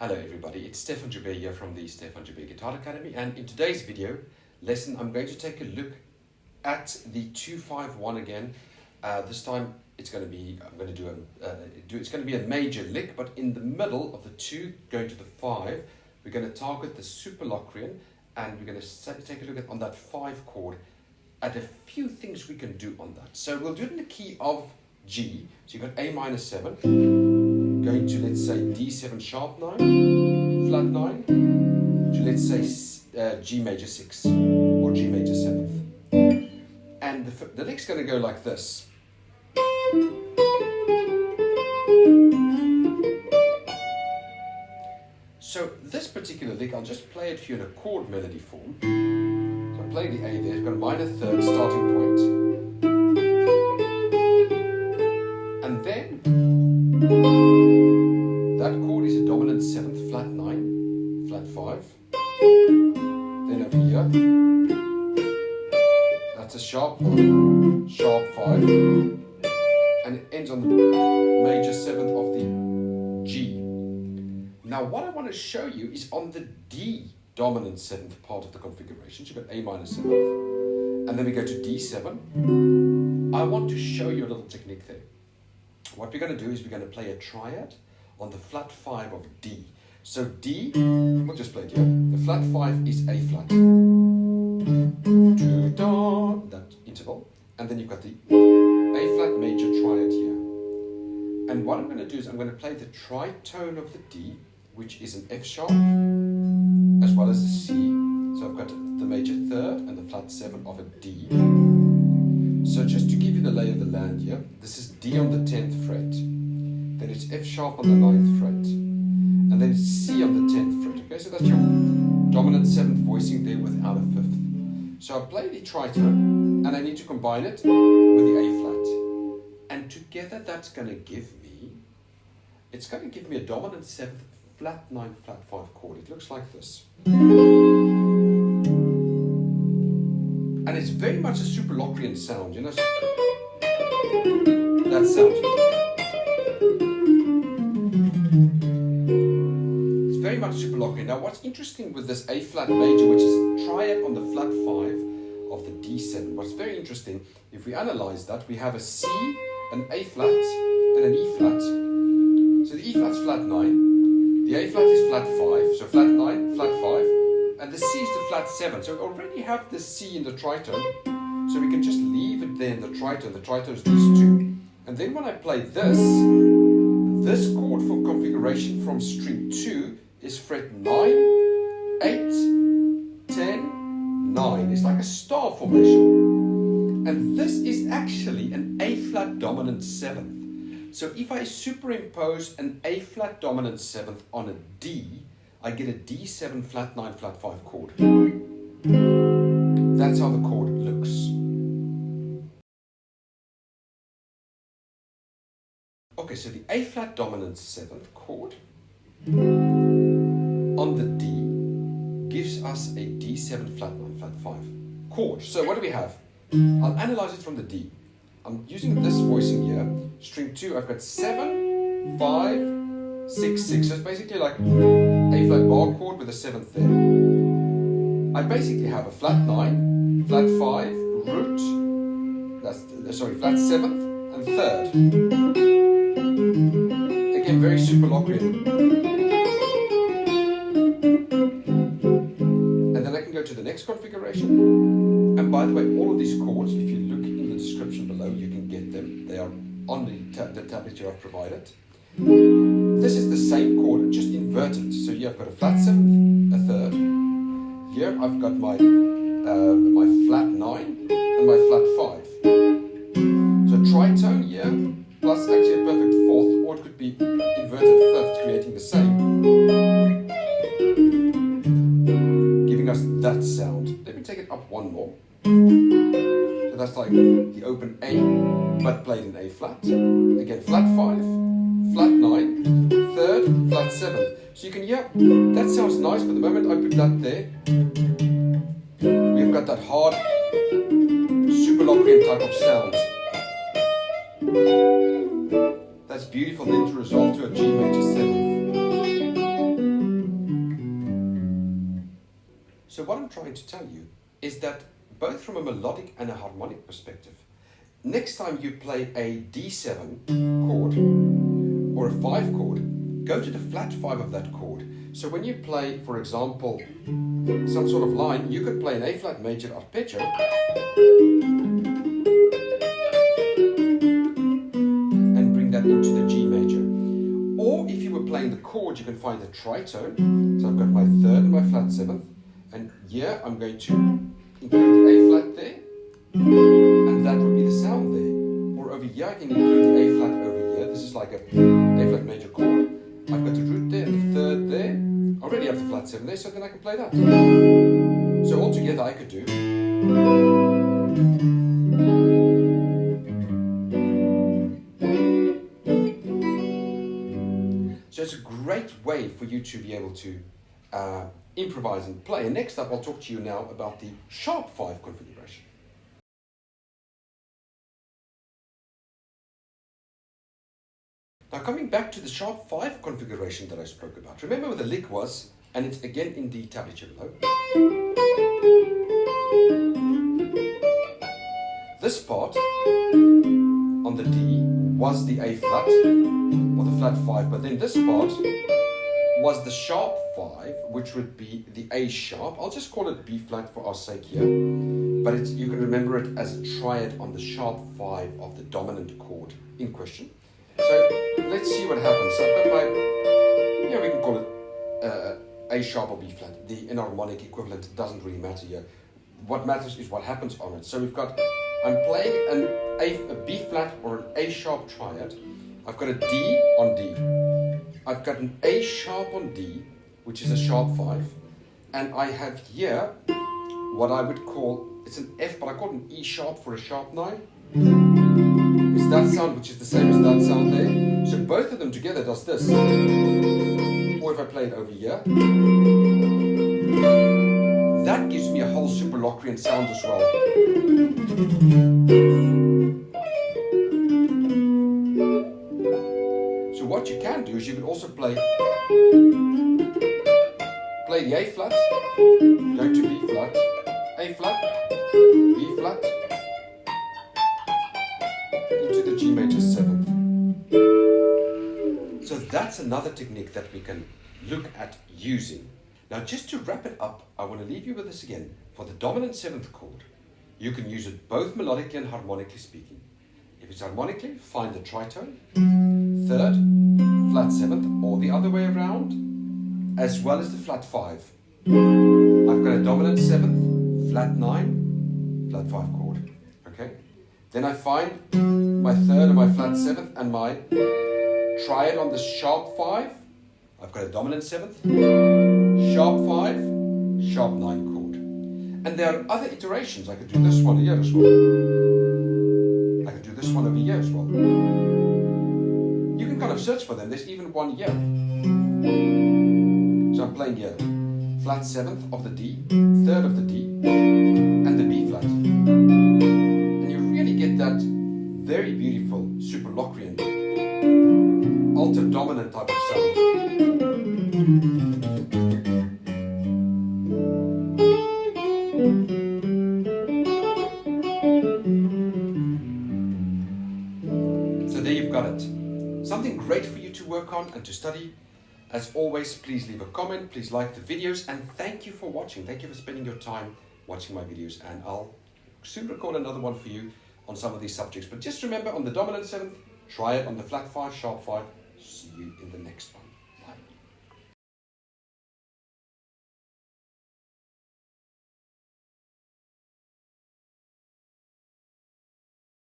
Hello everybody, it's Stefan Joubert here from the Stefan Joubert Guitar Academy, and in today's video lesson I'm going to take a look at the 2-5-1 again. This time it's going to be it's going to be a major lick, but in the middle of the 2 going to the 5 we're going to target the super locrian, and we're going to take a look at on that 5 chord at a few things we can do on that. So we'll do it in the key of G. So you've got A minor 7, going to, let's say, D7 sharp 9, flat 9, to, let's say, G major 6 or G major 7th. And the lick's going to go like this. So this particular lick, I'll just play it for you in a chord melody form. So I'm playing the A there, it's got a minor 3rd starting point. And then that chord is a dominant 7th, flat 9, flat 5. Then over here, that's a sharp 1, sharp 5. And it ends on the major 7th of the G. Now what I want to show you is on the D dominant 7th part of the configuration. So you've got A minor 7th. And then we go to D7. I want to show you a little technique there. What we're going to do is we're going to play a triad on the flat 5 of D. So D, we'll just play it here. The flat 5 is A flat. To da, that interval. And then you've got the A flat major triad here. And what I'm going to do is I'm going to play the tritone of the D, which is an F sharp, as well as a C. So I've got the major 3rd and the flat 7 of a D. So just to give you the lay of the land here, this is D on the 10th fret, then it's F sharp on the 9th fret, and then it's C on the 10th fret. Okay, so that's your dominant 7th voicing there without a 5th. So I play the tritone, and I need to combine it with the A flat. And together that's going to give me, it's going to give me a dominant 7th, flat 9, flat 5 chord. It looks like this. And it's very much a super locrian sound, you know. That sound. It's very much super locrian. Now what's interesting with this A flat major, which is a triad on the flat 5 of the D7, what's very interesting, if we analyze that, we have a C, an A flat, and an E flat. So the E flat's flat 9, the A flat is flat 5, so flat 9, flat 5, and the C is the flat 7. So we already have the C in the tritone, so we can just leave it there in the tritone. The tritone is these 2. And then when I play this chord for configuration from string 2 is fret 9, 8, 10, 9. It's like a star formation. And this is actually an A flat dominant 7th. So if I superimpose an A flat dominant 7th on a D, I get a D7 flat 9 flat 5 chord. That's how the chord looks. Okay, so the A flat dominant 7th chord on the D gives us a D7 flat 9 flat 5 chord. So what do we have? I'll analyze it from the D. I'm using this voicing here. String 2, I've got 7, 5, 6, 6. So it's basically like A flat bar chord with a 7th there. I basically have a flat 9, flat 5, root, flat 7th and 3rd. Again, very super locrian. And then I can go to the next configuration. And by the way, all of these chords, if you look in the description below, you can get them. They are on the tablature I've provided. This is the same chord, just inverted. So here I've got a flat 7th, a 3rd. Here I've got my my flat 9 and my flat 5. So tritone here, plus actually a perfect 4th, or it could be inverted 5th, creating the same. Giving us that sound. Let me take it up one more. So that's like the open A, but played in A flat. Again, flat 5. Flat 9, 3rd, flat 7th. So you can hear, that sounds nice, but the moment I put that there, we've got that hard, super locrian type of sound. That's beautiful, then to resolve to a G major 7th. So what I'm trying to tell you is that both from a melodic and a harmonic perspective, next time you play a D7 chord or a 5 chord, go to the flat 5 of that chord. So when you play, for example, some sort of line, you could play an A flat major arpeggio and bring that into the G major. Or if you were playing the chord, you can find the tritone. So I've got my 3rd and my flat 7th, and here I'm going to include the A flat there, and that would be the sound there. Or over here I can include the A flat over here. This is like a A flat major chord. I've got the root there and the 3rd there. I already have the flat 7 there, so then I can play that. So altogether I could do. So it's a great way for you to be able to improvise and play. And next up I'll talk to you now about the sharp 5 configuration. Now coming back to the sharp 5 configuration that I spoke about, remember where the lick was, and it's again in the tablature below. This part on the D was the A flat, or the flat 5, but then this part was the sharp 5, which would be the A sharp. I'll just call it B flat for our sake here, but you can remember it as a triad on the sharp 5 of the dominant chord in question. So let's see what happens. So I've got my, we can call it A sharp or B flat. The enharmonic equivalent doesn't really matter here. What matters is what happens on it. So we've got, I'm playing a B flat or an A sharp triad. I've got a D on D. I've got an A sharp on D, which is a sharp 5. And I have here what I would call, it's an F, but I call it an E sharp for a sharp 9. It's that sound which is the same as that sound there. So both of them together does this. Or if I play it over here, that gives me a whole superlocrian sound as well. So what you can do is you can also play the A flat, go to B flat, A flat, B flat, into the G major 7th. So that's another technique that we can look at using. Now just to wrap it up, I want to leave you with this again. For the dominant 7th chord, you can use it both melodically and harmonically speaking. If it's harmonically, find the tritone, 3rd, flat 7th, or the other way around, as well as the flat 5. I've got a dominant 7th, flat 9, flat 5 chord. Okay? Then I find my 3rd and my flat 7th and my triad on the sharp 5. I've got a dominant 7th, sharp 5, sharp 9 chord. And there are other iterations. I could do this one here as well. I could do this one over here as well. You can kind of search for them. There's even one here. So I'm playing here. Flat 7th of the D, 3rd of the D, and the B flat. And you really get that very beautiful superlocrian, alto dominant type of sound. So there you've got it. Something great for you to work on and to study. As always, please leave a comment, please like the videos, and thank you for watching. Thank you for spending your time watching my videos, and I'll soon record another one for you on some of these subjects. But just remember, on the dominant 7th, try it on the flat 5, sharp 5. See you in the next one.